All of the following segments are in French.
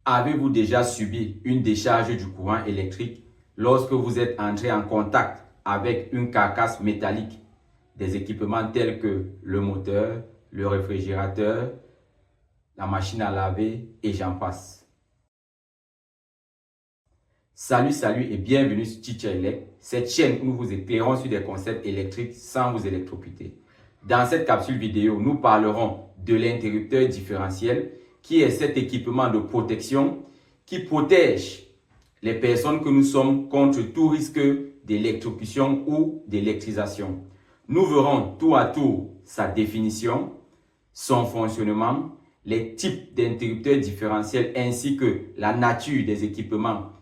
Avez-vous déjà subi une décharge du courant électrique lorsque vous êtes entré en contact avec une carcasse métallique des équipements tels que le moteur, le réfrigérateur, la machine à laver et j'en passe? Salut et bienvenue sur Teacher Elect, cette chaîne où nous vous éclairons sur des concepts électriques sans vous électrocuter. Dans cette capsule vidéo, nous parlerons de l'interrupteur différentiel qui est cet équipement de protection qui protège les personnes que nous sommes contre tout risque d'électrocution ou d'électrisation. Nous verrons tour à tour sa définition, son fonctionnement, les types d'interrupteurs différentiels ainsi que la nature des équipements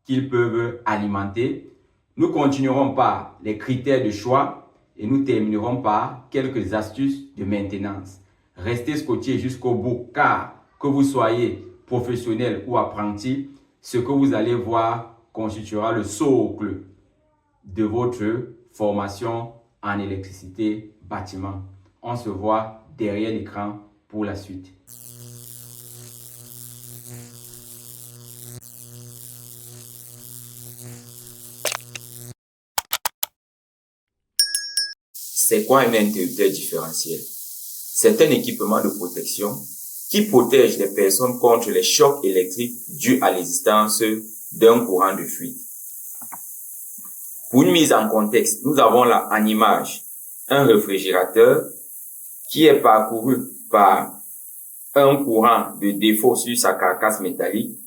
qu'ils peuvent alimenter. Nous continuerons par les critères de choix et nous terminerons par quelques astuces de maintenance. Restez scotchés jusqu'au bout car que vous soyez professionnel ou apprenti, ce que vous allez voir constituera le socle de votre formation en électricité bâtiment. On se voit derrière l'écran pour la suite. C'est quoi un interrupteur différentiel? C'est un équipement de protection qui protège les personnes contre les chocs électriques dus à l'existence d'un courant de fuite. Pour une mise en contexte, nous avons là en image un réfrigérateur qui est parcouru par un courant de défaut sur sa carcasse métallique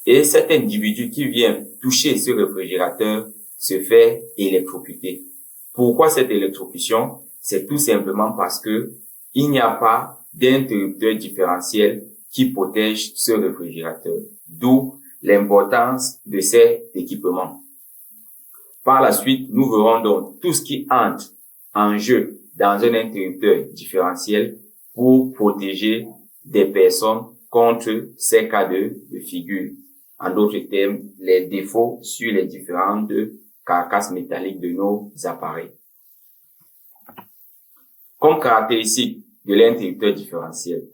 et cet individu qui vient toucher ce réfrigérateur se fait électrocuter. Pourquoi cette électrocution? C'est tout simplement parce que il n'y a pas d'interrupteur différentiel qui protège ce réfrigérateur. D'où l'importance de cet équipement. Par la suite, nous verrons donc tout ce qui entre en jeu dans un interrupteur différentiel pour protéger des personnes contre ces cas de figure. En d'autres termes, les défauts sur les différentes carcasses métalliques de nos appareils. Comme caractéristique de l'interrupteur différentiel,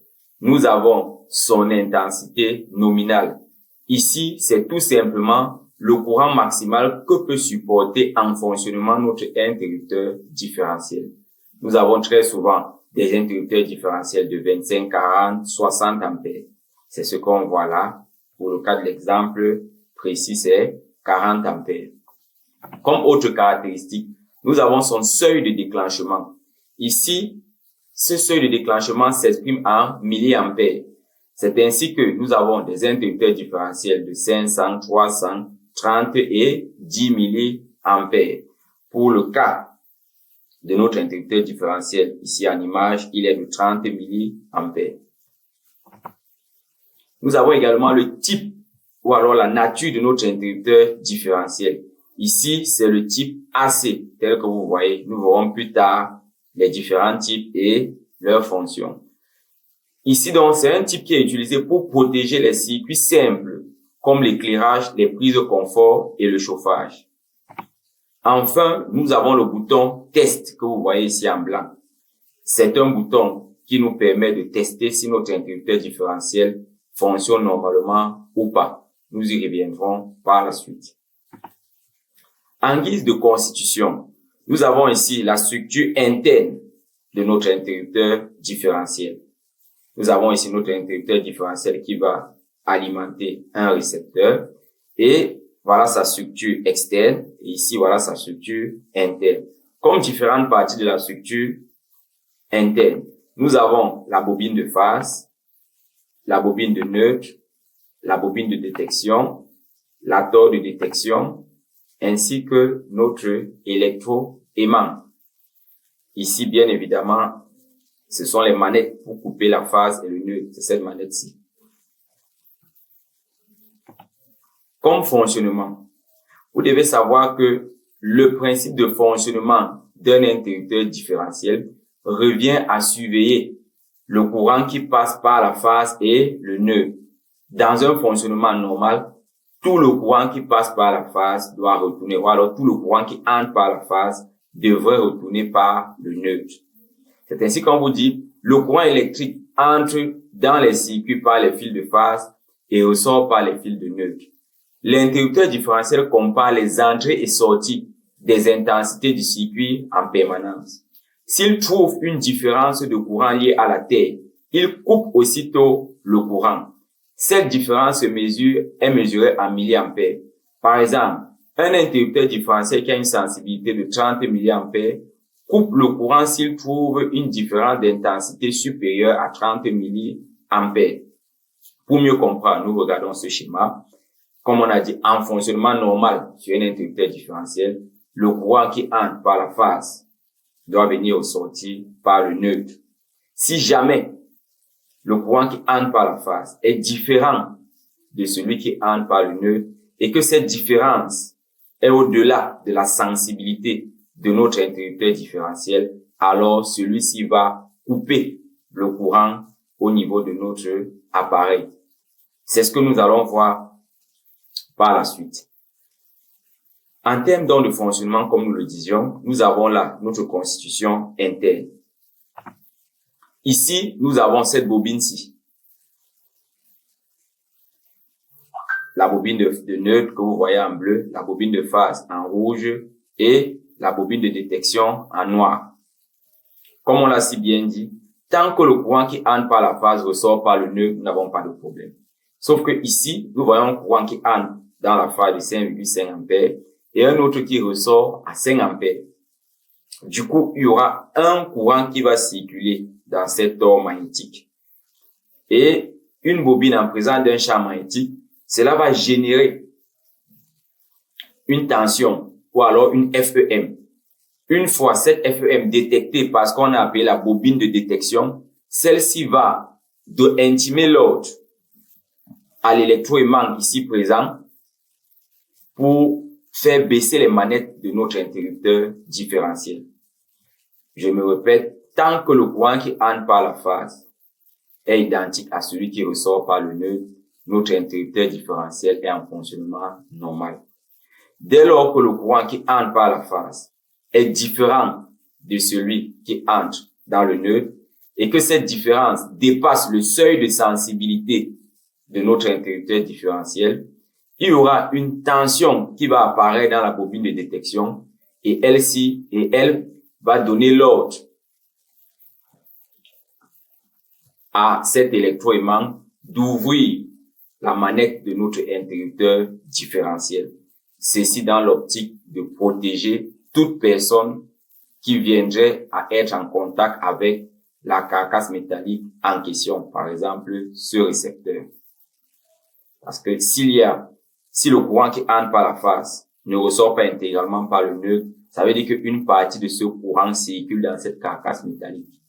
nous avons son intensité nominale. Ici, c'est tout simplement le courant maximal que peut supporter en fonctionnement notre interrupteur différentiel. Nous avons très souvent des interrupteurs différentiels de 25, 40, 60 ampères. C'est ce qu'on voit là. Pour le cas de l'exemple précis, c'est 40 ampères. Comme autre caractéristique, nous avons son seuil de déclenchement. Ici, ce seuil de déclenchement s'exprime en milliampères. C'est ainsi que nous avons des interrupteurs différentiels de 500, 300, 30 et 10 milliampères. Pour le cas de notre interrupteur différentiel, ici en image, il est de 30 milliampères. Nous avons également le type ou alors la nature de notre interrupteur différentiel. Ici, c'est le type AC, tel que vous voyez. Nous verrons plus tard les différents types et leurs fonctions. Ici, donc, c'est un type qui est utilisé pour protéger les circuits simples, comme l'éclairage, les prises de confort et le chauffage. Enfin, nous avons le bouton test que vous voyez ici en blanc. C'est un bouton qui nous permet de tester si notre interrupteur différentiel fonctionne normalement ou pas. Nous y reviendrons par la suite. En guise de constitution, nous avons ici la structure interne de notre interrupteur différentiel. Nous avons ici notre interrupteur différentiel qui va alimenter un récepteur et voilà sa structure externe et ici voilà sa structure interne. Comme différentes parties de la structure interne, nous avons la bobine de phase, la bobine de neutre, la bobine de détection, la tore de détection, ainsi que notre électroaimant. Ici, bien évidemment, ce sont les manettes pour couper la phase et le neutre. C'est cette manette-ci. Comme fonctionnement, vous devez savoir que le principe de fonctionnement d'un interrupteur différentiel revient à surveiller le courant qui passe par la phase et le neutre. Dans un fonctionnement normal, tout le courant qui passe par la phase doit retourner, ou alors tout le courant qui entre par la phase devrait retourner par le neutre. C'est ainsi qu'on vous dit, le courant électrique entre dans les circuits par les fils de phase et ressort par les fils de neutre. L'interrupteur différentiel compare les entrées et sorties des intensités du circuit en permanence. S'il trouve une différence de courant liée à la terre, il coupe aussitôt le courant. Cette différence est mesurée en milliampères. Par exemple, un interrupteur différentiel qui a une sensibilité de 30 milliampères coupe le courant s'il trouve une différence d'intensité supérieure à 30 milliampères. Pour mieux comprendre, nous regardons ce schéma. Comme on a dit, en fonctionnement normal sur un interrupteur différentiel, le courant qui entre par la phase doit venir au sorti par le neutre. Si jamais le courant qui entre par la phase est différent de celui qui entre par le neutre et que cette différence est au-delà de la sensibilité de notre interrupteur différentiel, alors celui-ci va couper le courant au niveau de notre appareil. C'est ce que nous allons voir par la suite. En termes donc de fonctionnement, comme nous le disions, nous avons là notre constitution interne. Ici, nous avons cette bobine-ci. La bobine de neutre que vous voyez en bleu, la bobine de phase en rouge et la bobine de détection en noir. Comme on l'a si bien dit, tant que le courant qui entre par la phase ressort par le neutre, nous n'avons pas de problème. Sauf que ici, nous voyons un courant qui entre dans la phase de 5,5 ampères et un autre qui ressort à 5 ampères. Du coup, il y aura un courant qui va circuler dans cette ore magnétique. Et une bobine en présence d'un champ magnétique, cela va générer une tension ou alors une FEM. Une fois cette FEM détectée par ce qu'on a appelé la bobine de détection, celle-ci va intimer l'ordre à l'électroaimant ici présent pour faire baisser les manettes de notre interrupteur différentiel. Je me répète, tant que le courant qui entre par la phase est identique à celui qui ressort par le neutre, notre interrupteur différentiel est en fonctionnement normal. Dès lors que le courant qui entre par la phase est différent de celui qui entre dans le neutre et que cette différence dépasse le seuil de sensibilité de notre interrupteur différentiel, il y aura une tension qui va apparaître dans la bobine de détection et elle va donner l'ordre à cet électroaimant d'ouvrir la manette de notre interrupteur différentiel. Ceci dans l'optique de protéger toute personne qui viendrait à être en contact avec la carcasse métallique en question, par exemple ce récepteur. Parce que si le courant qui entre par la phase ne ressort pas intégralement par le neutre, ça veut dire qu'une partie de ce courant circule dans cette carcasse métallique.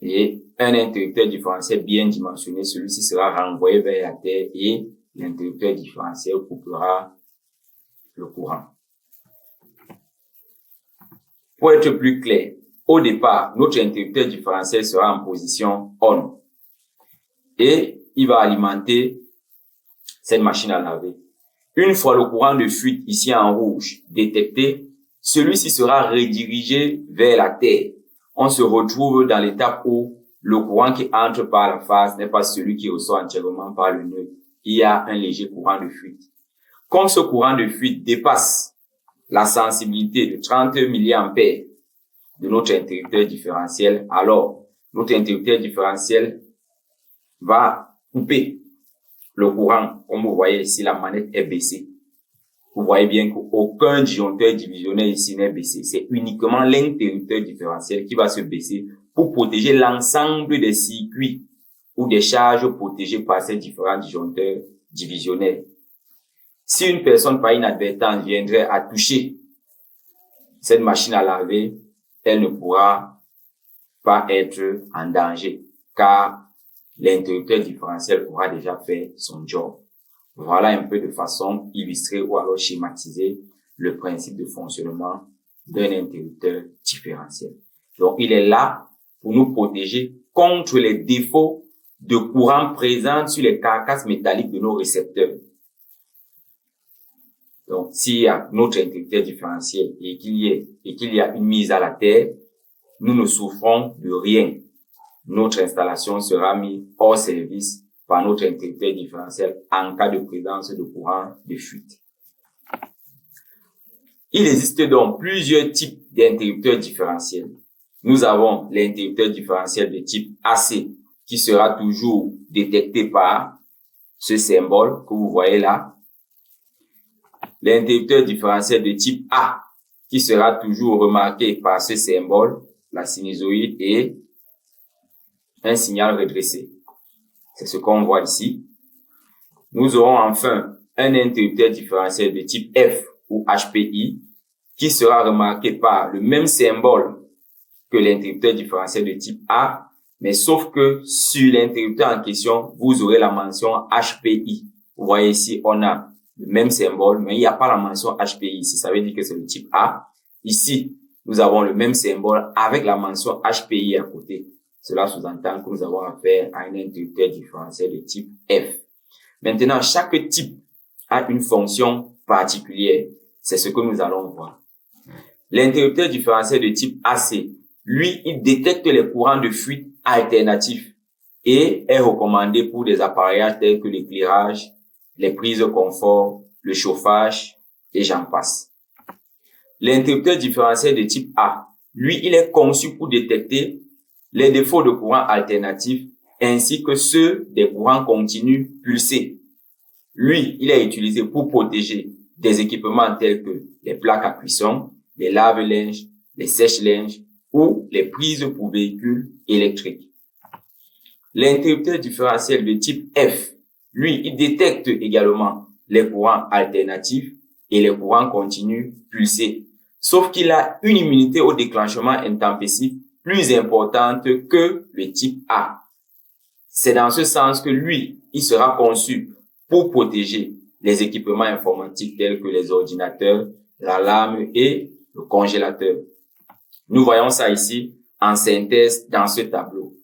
Et un interrupteur différentiel bien dimensionné, celui-ci sera renvoyé vers la terre et l'interrupteur différentiel coupera le courant. Pour être plus clair, au départ, notre interrupteur différentiel sera en position on et il va alimenter cette machine à laver. Une fois le courant de fuite ici en rouge détecté, celui-ci sera redirigé vers la terre. On se retrouve dans l'étape où le courant qui entre par la phase n'est pas celui qui ressort entièrement par le neutre. Il y a un léger courant de fuite. Comme ce courant de fuite dépasse la sensibilité de 30 milliampères de notre interrupteur différentiel, alors notre interrupteur différentiel va couper le courant. Comme vous voyez ici, la manette est baissée. Vous voyez bien qu'aucun disjoncteur divisionnaire ici n'est baissé. C'est uniquement l'interrupteur différentiel qui va se baisser pour protéger l'ensemble des circuits ou des charges protégées par ces différents disjoncteurs divisionnaires. Si une personne par inadvertance viendrait à toucher cette machine à laver, elle ne pourra pas être en danger car l'interrupteur différentiel aura déjà fait son job. Voilà un peu de façon illustrée ou alors schématisée le principe de fonctionnement d'un interrupteur différentiel. Donc, il est là pour nous protéger contre les défauts de courant présents sur les carcasses métalliques de nos récepteurs. Donc, s'il y a notre interrupteur différentiel et qu'il y a une mise à la terre, nous ne souffrons de rien. Notre installation sera mise hors service par notre interrupteur différentiel en cas de présence de courant de fuite. Il existe donc plusieurs types d'interrupteurs différentiels. Nous avons l'interrupteur différentiel de type AC qui sera toujours détecté par ce symbole que vous voyez là. L'interrupteur différentiel de type A qui sera toujours remarqué par ce symbole, la sinusoïde et un signal redressé. C'est ce qu'on voit ici. Nous aurons enfin un interrupteur différentiel de type F ou HPI qui sera remarqué par le même symbole que l'interrupteur différentiel de type A, mais sauf que sur l'interrupteur en question, vous aurez la mention HPI. Vous voyez ici, on a le même symbole, mais il n'y a pas la mention HPI ici. Ça veut dire que c'est le type A. Ici, nous avons le même symbole avec la mention HPI à côté. Cela sous-entend que nous avons affaire à un interrupteur différentiel de type F. Maintenant, chaque type a une fonction particulière. C'est ce que nous allons voir. L'interrupteur différentiel de type AC, lui, il détecte les courants de fuite alternatifs et est recommandé pour des appareillages tels que l'éclairage, les prises de confort, le chauffage et j'en passe. L'interrupteur différentiel de type A, lui, il est conçu pour détecter les défauts de courants alternatifs ainsi que ceux des courants continus pulsés. Lui, il est utilisé pour protéger des équipements tels que les plaques à cuisson, les lave-linges, les sèche-linges ou les prises pour véhicules électriques. L'interrupteur différentiel de type F, lui, il détecte également les courants alternatifs et les courants continus pulsés, sauf qu'il a une immunité au déclenchement intempestif plus importante que le type A. C'est dans ce sens que lui, il sera conçu pour protéger les équipements informatiques tels que les ordinateurs, l'alarme et le congélateur. Nous voyons ça ici en synthèse dans ce tableau.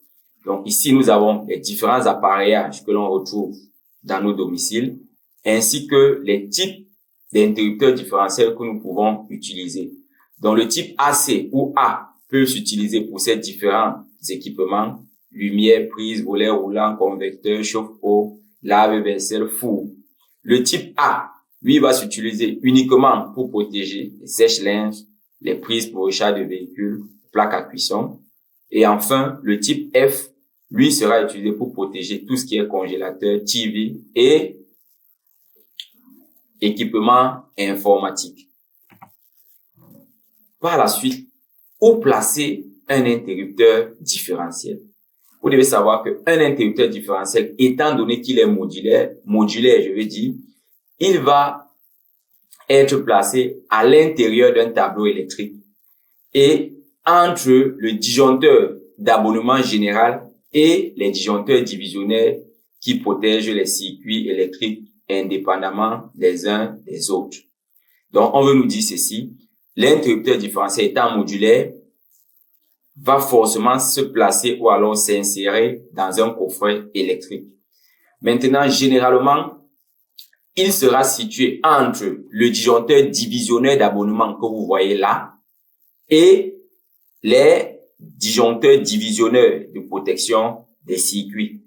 Donc ici, nous avons les différents appareillages que l'on retrouve dans nos domiciles, ainsi que les types d'interrupteurs différentiels que nous pouvons utiliser. Donc le type AC ou A peut s'utiliser pour ces différents équipements: lumière, prise, volet roulant, convecteur, chauffe-eau, lave-vaisselle, four. Le type A, lui, va s'utiliser uniquement pour protéger les sèche-linges, les prises pour recharge de véhicules, plaques à cuisson. Et enfin, le type F, lui, sera utilisé pour protéger tout ce qui est congélateur, TV et équipements informatiques. Par la suite, où placer un interrupteur différentiel? Vous devez savoir qu'un interrupteur différentiel, étant donné qu'il est modulaire, je veux dire, il va être placé à l'intérieur d'un tableau électrique et entre le disjoncteur d'abonnement général et les disjoncteurs divisionnaires qui protègent les circuits électriques indépendamment les uns des autres. Donc, on veut nous dire ceci: l'interrupteur différentiel étant modulaire va forcément se placer ou alors s'insérer dans un coffret électrique. Maintenant, généralement, il sera situé entre le disjoncteur divisionnaire d'abonnement que vous voyez là et les disjoncteurs divisionneurs de protection des circuits.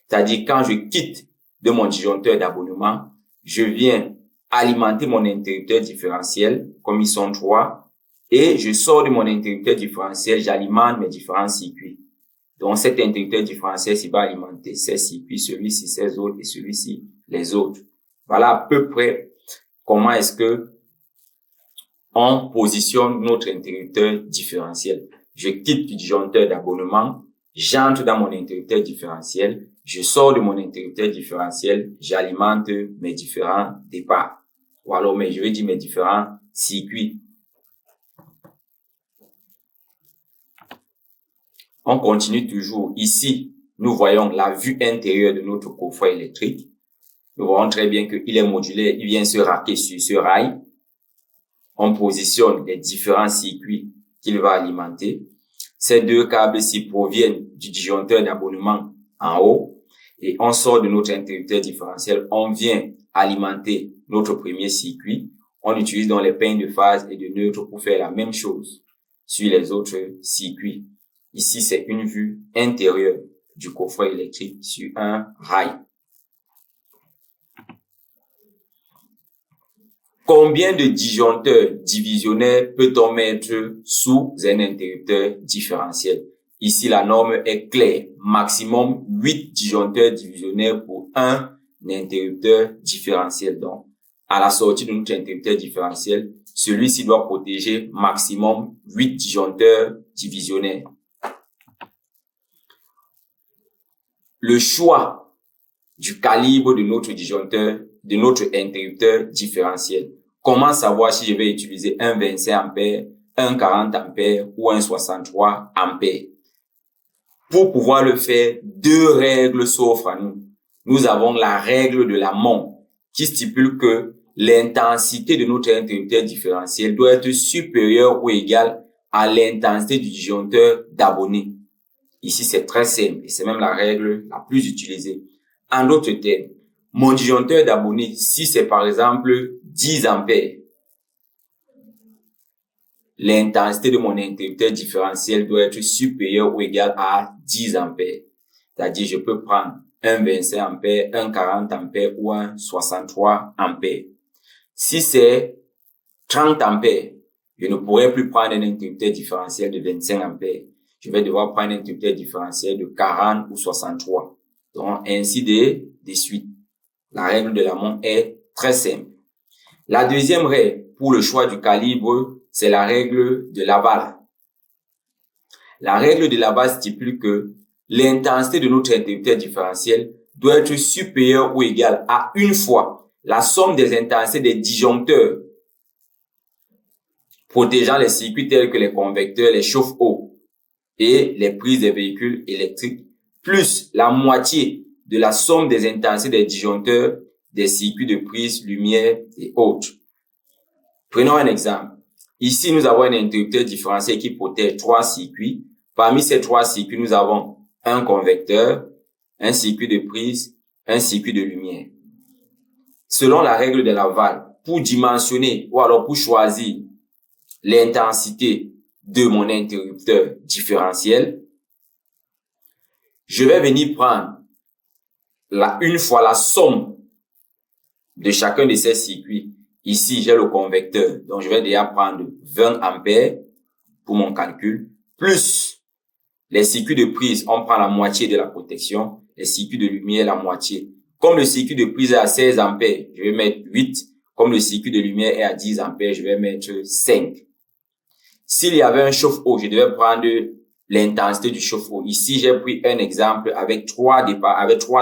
C'est-à-dire, quand je quitte de mon disjoncteur d'abonnement, je viens alimenter mon interrupteur différentiel, comme ils sont trois, et je sors de mon interrupteur différentiel, j'alimente mes différents circuits. Donc, cet interrupteur différentiel, il va alimenter ces circuits, celui-ci, ces autres, et celui-ci, les autres. Voilà à peu près comment est-ce que on positionne notre interrupteur différentiel. Je quitte du disjoncteur d'abonnement, j'entre dans mon interrupteur différentiel, je sors de mon interrupteur différentiel, j'alimente mes différents départs. Ou alors, je vais dire mes différents circuits. On continue toujours. Ici, nous voyons la vue intérieure de notre coffret électrique. Nous voyons très bien qu'il est modulaire, il vient se raquer sur ce rail. On positionne les différents circuits qu'il va alimenter. Ces deux câbles-ci proviennent du disjoncteur d'abonnement en haut et on sort de notre interrupteur différentiel. On vient alimenter notre premier circuit. On utilise donc les peignes de phase et de neutre pour faire la même chose sur les autres circuits. Ici, c'est une vue intérieure du coffret électrique sur un rail. Combien de disjoncteurs divisionnaires peut-on mettre sous un interrupteur différentiel? Ici, la norme est claire. Maximum 8 disjoncteurs divisionnaires pour un interrupteur différentiel. Donc, à la sortie de notre interrupteur différentiel, celui-ci doit protéger maximum 8 disjoncteurs divisionnaires. Le choix du calibre de notre disjoncteur, de notre interrupteur différentiel. Comment savoir si je vais utiliser un 25 ampères, un 40 ampères ou un 63 ampères? Pour pouvoir le faire, deux règles s'offrent à nous. Nous avons la règle de Lamont qui stipule que l'intensité de notre interrupteur différentiel doit être supérieure ou égale à l'intensité du disjoncteur d'abonné. Ici, c'est très simple et c'est même la règle la plus utilisée. En d'autres termes, mon disjoncteur d'abonné, si c'est par exemple 10 ampères, l'intensité de mon interrupteur différentiel doit être supérieure ou égale à 10 ampères. C'est-à-dire, je peux prendre un 25 ampères, un 40 ampères ou un 63 ampères. Si c'est 30 ampères, je ne pourrai plus prendre un interrupteur différentiel de 25 ampères. Je vais devoir prendre un interrupteur différentiel de 40 ou 63. Donc, ainsi de suite. La règle de Lamont est très simple. La deuxième règle pour le choix du calibre, c'est la règle de Laval. La règle de Laval stipule que l'intensité de notre interrupteur différentiel doit être supérieure ou égale à une fois la somme des intensités des disjoncteurs protégeant les circuits tels que les convecteurs, les chauffe-eau et les prises des véhicules électriques, plus la moitié de la somme des intensités des disjoncteurs des circuits de prise, lumière et autres. Prenons un exemple. Ici, nous avons un interrupteur différentiel qui protège 3 circuits. Parmi ces 3 circuits, nous avons un convecteur, un circuit de prise, un circuit de lumière. Selon la règle de Laval, pour dimensionner ou alors pour choisir l'intensité de mon interrupteur différentiel, je vais venir prendre une fois la somme de chacun de ces circuits. Ici, j'ai le convecteur, donc je vais déjà prendre 20 ampères pour mon calcul, plus les circuits de prise, on prend la moitié de la protection, les circuits de lumière, la moitié. Comme le circuit de prise est à 16 ampères, je vais mettre 8. Comme le circuit de lumière est à 10 ampères, je vais mettre 5. S'il y avait un chauffe-eau, je devais prendre l'intensité du chauffe-eau. Ici, j'ai pris un exemple avec 3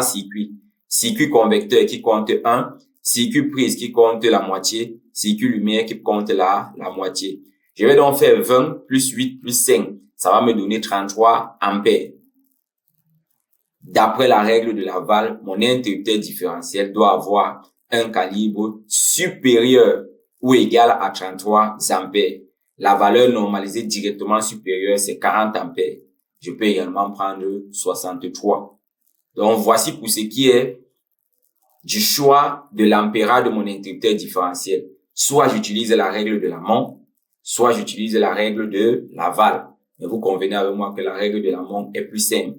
circuits. Circuit convecteur qui compte 1, circuit prise qui compte la moitié, circuit lumière qui compte la moitié. Je vais donc faire 20 plus 8 plus 5. Ça va me donner 33 ampères. D'après la règle de Laval, mon interrupteur différentiel doit avoir un calibre supérieur ou égal à 33 ampères. La valeur normalisée directement supérieure, c'est 40 ampères. Je peux également prendre 63. Donc, voici pour ce qui est du choix de l'ampérage de mon interrupteur différentiel. Soit j'utilise la règle de Lamont, soit j'utilise la règle de Laval. Mais vous convenez avec moi que la règle de Lamont est plus simple.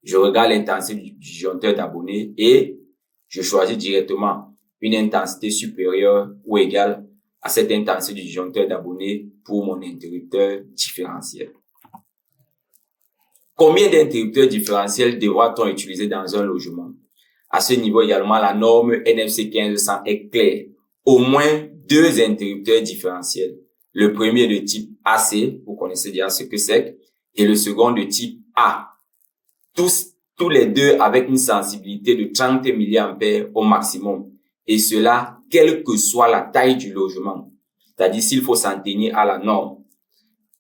Je regarde l'intensité du disjoncteur d'abonné et je choisis directement une intensité supérieure ou égale à cette intensité du disjoncteur d'abonné pour mon interrupteur différentiel. Combien d'interrupteurs différentiels devra-t-on utiliser dans un logement? À ce niveau également, la norme NFC 1500 est claire. Au moins 2 interrupteurs différentiels. Le premier de type AC, vous connaissez déjà ce que c'est, et le second de type A. Tous les deux avec une sensibilité de 30 mA au maximum. Et cela, quelle que soit la taille du logement. C'est-à-dire s'il faut s'en tenir à la norme.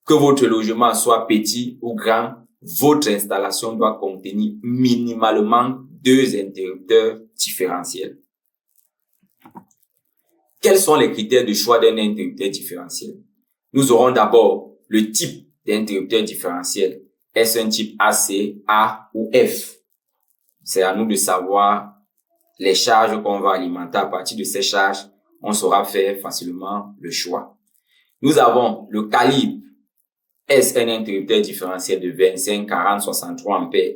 Que votre logement soit petit ou grand, votre installation doit contenir minimalement 2 interrupteurs différentiels. Quels sont les critères de choix d'un interrupteur différentiel? Nous aurons d'abord le type d'interrupteur différentiel. Est-ce un type AC, A ou F? C'est à nous de savoir les charges qu'on va alimenter. À partir de ces charges, on saura faire facilement le choix. Nous avons le calibre. Est-ce un interrupteur différentiel de 25, 40, 63 ampères?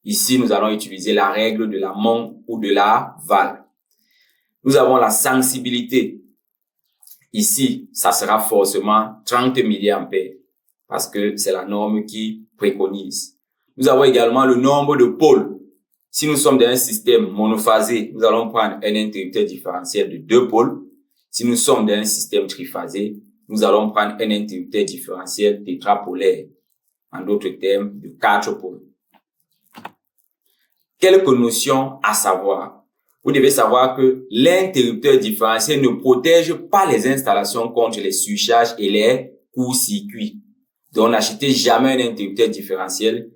Ici, nous allons utiliser la règle de la Monk ou de la Wahl. Nous avons la sensibilité. Ici, ça sera forcément 30 mA parce que c'est la norme qui préconise. Nous avons également le nombre de pôles. Si nous sommes dans un système monophasé, nous allons prendre un interrupteur différentiel de 2 pôles. Si nous sommes dans un système triphasé, nous allons prendre un interrupteur différentiel tétrapolaire. En d'autres termes, de 4 pôles. Quelques notions à savoir. Vous devez savoir que l'interrupteur différentiel ne protège pas les installations contre les surcharges et les courts-circuits. Donc, n'achetez jamais un interrupteur différentiel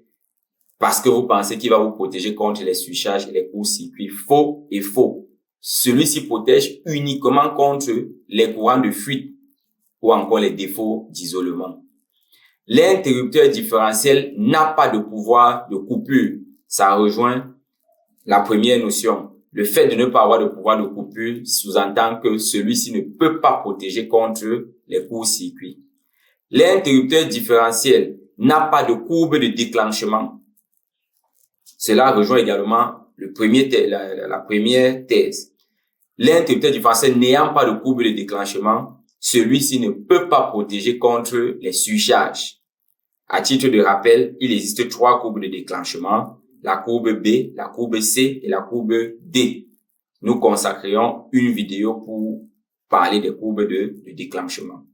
parce que vous pensez qu'il va vous protéger contre les surcharges et les courts-circuits. Faux et faux. Celui-ci protège uniquement contre les courants de fuite ou encore les défauts d'isolement. L'interrupteur différentiel n'a pas de pouvoir de coupure. Ça rejoint la première notion. Le fait de ne pas avoir de pouvoir de coupure sous-entend que celui-ci ne peut pas protéger contre les courts-circuits. L'interrupteur différentiel n'a pas de courbe de déclenchement. Cela rejoint également la première thèse. L'interrupteur différentiel n'ayant pas de courbe de déclenchement, celui-ci ne peut pas protéger contre les surcharges. À titre de rappel, il existe 3 courbes de déclenchement, la courbe B, la courbe C et la courbe D. Nous consacrerons une vidéo pour parler des courbes de déclenchement.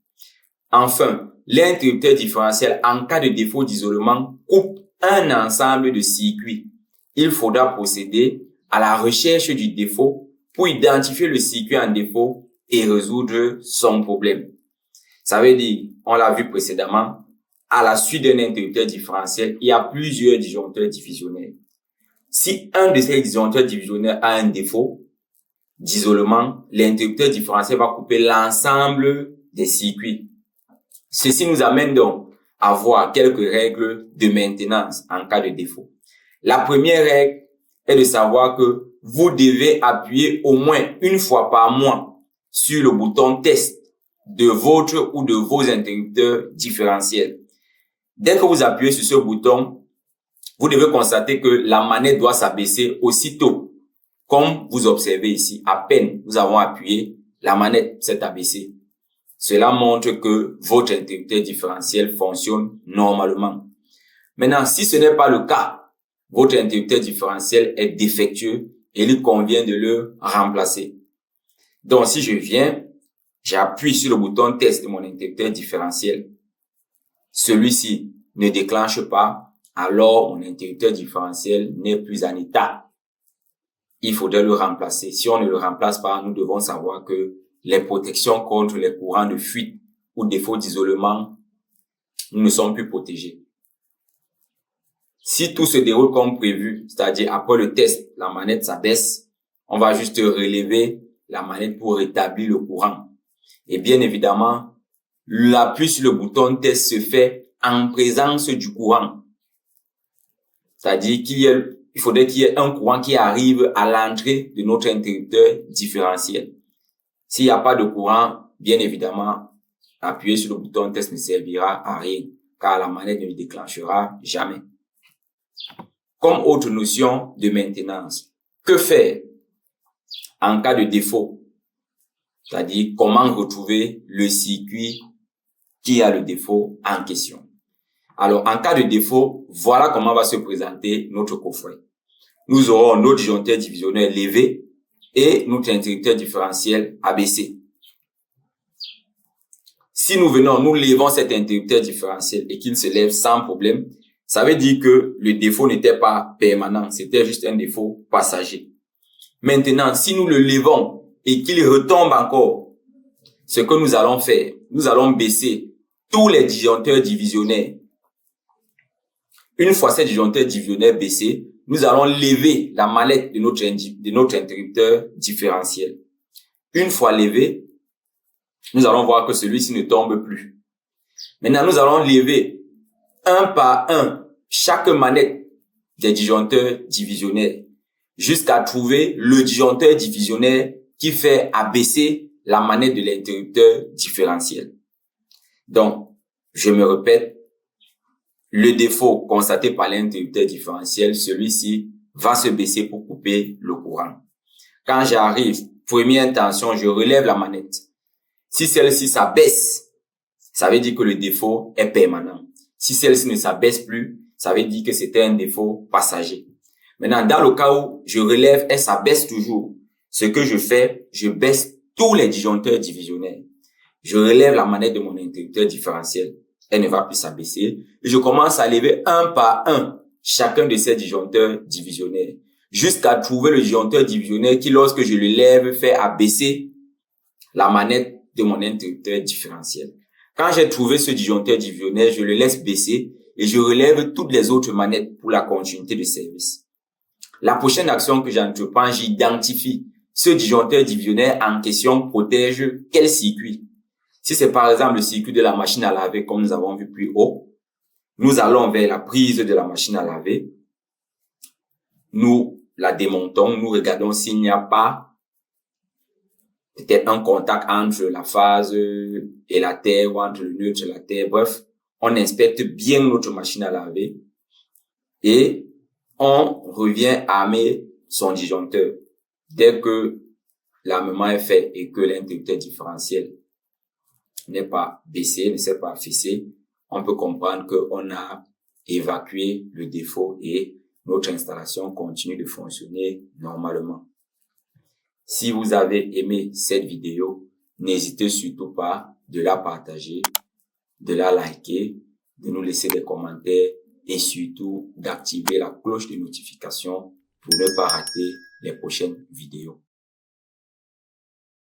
Enfin, l'interrupteur différentiel en cas de défaut d'isolement coupe un ensemble de circuits. Il faudra procéder à la recherche du défaut pour identifier le circuit en défaut et résoudre son problème. Ça veut dire, on l'a vu précédemment, à la suite d'un interrupteur différentiel, il y a plusieurs disjoncteurs divisionnaires. Si un de ces disjoncteurs divisionnaires a un défaut d'isolement, l'interrupteur différentiel va couper l'ensemble des circuits. Ceci nous amène donc à voir quelques règles de maintenance en cas de défaut. La première règle est de savoir que vous devez appuyer au moins une fois par mois sur le bouton test de votre ou de vos interrupteurs différentiels. Dès que vous appuyez sur ce bouton, vous devez constater que la manette doit s'abaisser aussitôt. Comme vous observez ici, à peine nous avons appuyé, la manette s'est abaissée. Cela montre que votre interrupteur différentiel fonctionne normalement. Maintenant, si ce n'est pas le cas, votre interrupteur différentiel est défectueux et il convient de le remplacer. Donc, si je viens, j'appuie sur le bouton test de mon interrupteur différentiel, celui-ci ne déclenche pas, alors mon interrupteur différentiel n'est plus en état. Il faudrait le remplacer. Si on ne le remplace pas, nous devons savoir que les protections contre les courants de fuite ou défaut d'isolement ne sont plus protégées. Si tout se déroule comme prévu, c'est-à-dire après le test, la manette s'abaisse, on va juste relever la manette pour rétablir le courant. Et bien évidemment, l'appui sur le bouton test se fait en présence du courant. C'est-à-dire il faudrait qu'il y ait un courant qui arrive à l'entrée de notre interrupteur différentiel. S'il n'y a pas de courant, bien évidemment, appuyer sur le bouton test ne servira à rien, car la manette ne le déclenchera jamais. Comme autre notion de maintenance, que faire en cas de défaut? C'est-à-dire comment retrouver le circuit qui a le défaut en question. Alors, en cas de défaut, voilà comment va se présenter notre coffret. Nous aurons notre disjoncteur divisionnaire levé et notre interrupteur différentiel abaissé. Si nous levons cet interrupteur différentiel et qu'il se lève sans problème, ça veut dire que le défaut n'était pas permanent, c'était juste un défaut passager. Maintenant, si nous le levons et qu'il retombe encore, ce que nous allons faire, nous allons baisser tous les disjoncteurs divisionnaires. Une fois ces disjoncteurs divisionnaires baissés, nous allons lever la mallette de notre interrupteur différentiel. Une fois levé, nous allons voir que celui-ci ne tombe plus. Maintenant, nous allons lever un par un chaque manette des disjoncteurs divisionnaires jusqu'à trouver le disjoncteur divisionnaire qui fait abaisser la manette de l'interrupteur différentiel. Donc, je me répète, le défaut constaté par l'interrupteur différentiel, celui-ci va se baisser pour couper le courant. Quand j'arrive, première intention, je relève la manette. Si celle-ci s'abaisse, ça veut dire que le défaut est permanent. Si celle-ci ne s'abaisse plus, ça veut dire que c'était un défaut passager. Maintenant, dans le cas où je relève, elle s'abaisse toujours. Ce que je fais, je baisse tous les disjoncteurs divisionnaires. Je relève la manette de mon interrupteur différentiel. Elle ne va plus s'abaisser. Et je commence à lever un par un chacun de ces disjoncteurs divisionnaires jusqu'à trouver le disjoncteur divisionnaire qui, lorsque je le lève, fait abaisser la manette de mon interrupteur différentiel. Quand j'ai trouvé ce disjoncteur divisionnaire, je le laisse baisser et je relève toutes les autres manettes pour la continuité de service. La prochaine action que j'entreprends, j'identifie ce disjoncteur divisionnaire en question protège quel circuit. Si c'est par exemple le circuit de la machine à laver comme nous avons vu plus haut, nous allons vers la prise de la machine à laver. Nous la démontons, nous regardons s'il n'y a pas peut-être un contact entre la phase et la terre ou entre le neutre et la terre. Bref, on inspecte bien notre machine à laver et on revient armer son disjoncteur. Dès que l'armement est fait et que l'interrupteur différentiel n'est pas baissé, ne s'est pas affaissé, on peut comprendre qu'on a évacué le défaut et notre installation continue de fonctionner normalement. Si vous avez aimé cette vidéo, n'hésitez surtout pas de la partager, de la liker, de nous laisser des commentaires et surtout d'activer la cloche de notification pour ne pas rater les prochaines vidéos.